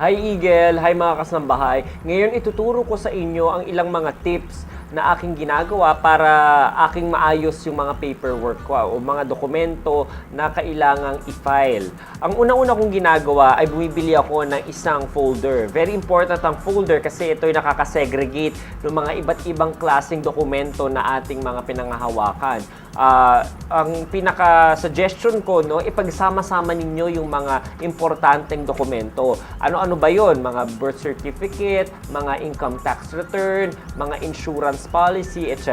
Hi Eagle! Hi mga kasambahay! Ngayon ituturo ko sa inyo ang ilang mga tips na aking ginagawa para aking maayos yung mga paperwork ko o mga dokumento na kailangang i-file. Ang una-una kong ginagawa ay bumibili ako ng isang folder. Very important ang folder kasi ito'y nakakasegregate ng mga iba't ibang klaseng dokumento na ating mga pinanghahawakan. Ang pinaka-suggestion ko, no, ipagsama-sama ninyo yung mga importanteng dokumento. Ano-ano ba yon? Mga birth certificate, mga income tax return, mga insurance policy, etc.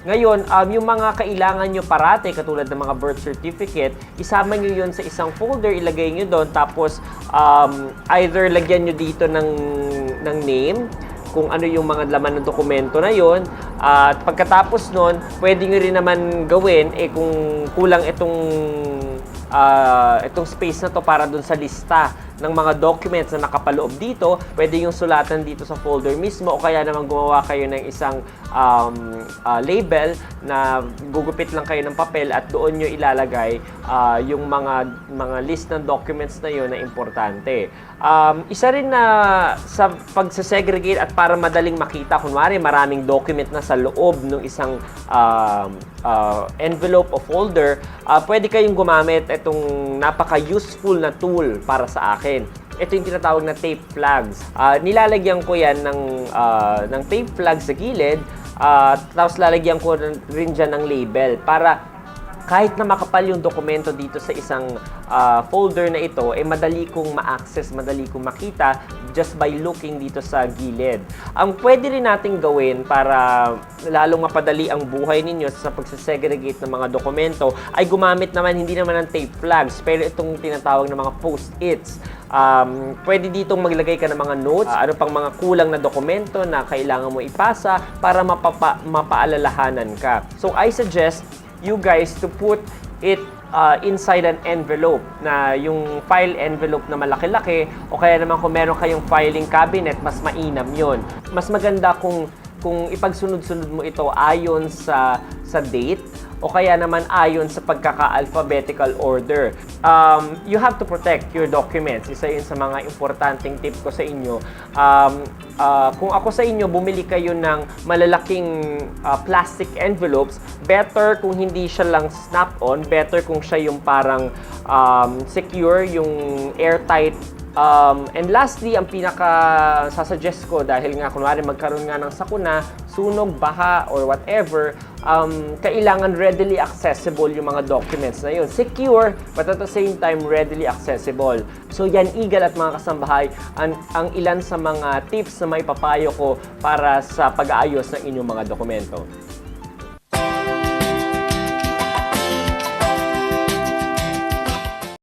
Ngayon, yung mga kailangan nyo parate, katulad ng mga birth certificate, isama nyo yun sa isang folder, ilagay nyo doon, tapos either lagyan nyo dito ng name, kung ano yung mga laman ng dokumento na yon. At pagkatapos nun, pwede nyo rin naman gawin kung kulang itong space na to para dun sa lista ng mga documents na nakapaloob dito, pwede yung sulatan dito sa folder mismo o kaya naman gumawa kayo ng isang label na gugupit lang kayo ng papel at doon nyo ilalagay yung mga list ng documents na yun na importante. Isa rin na sa pagsasegregate at para madaling makita, kunwari maraming document na sa loob ng isang envelope o folder, pwede kayong gumamit itong napaka-useful na tool para sa akin. Ito yung tinatawag na tape flags. Nilalagyan ko yan ng tape flags sa gilid, tapos lalagyan ko rin dyan ng label para kahit na makapal yung dokumento dito sa isang folder na ito, madali kong ma-access, madali kong makita just by looking dito sa gilid. Ang pwede rin nating gawin para lalong mapadali ang buhay ninyo sa pagsasegregate ng mga dokumento ay gumamit naman, hindi naman ng tape flags, pero itong tinatawag na mga post-its. Pwede ditong maglagay ka ng mga notes, ano pang mga kulang na dokumento na kailangan mo ipasa para mapaalalahanan ka. So I suggest you guys to put it inside an envelope, na yung file envelope na malaki-laki, o kaya naman kung meron kayong filing cabinet, mas mainam yon. Mas maganda kung ipagsunod-sunod mo ito ayon sa date o kaya naman ayon sa pagkaka-alphabetical order. You have to protect your documents. Isa yun sa mga importanteng tip ko sa inyo. Kung ako sa inyo, bumili kayo ng malalaking plastic envelopes, better kung hindi siya lang snap-on, better kung siya yung parang secure, yung airtight. And lastly, ang pinaka-sasuggest ko, dahil nga kunwari magkaroon nga ng sakuna, sunog, baha, or whatever, kailangan readily accessible yung mga documents na yun. Secure, but at the same time, readily accessible. So yan, Eagle at mga kasambahay, ang ilan sa mga tips na may papayo ko para sa pag-aayos ng inyong mga dokumento.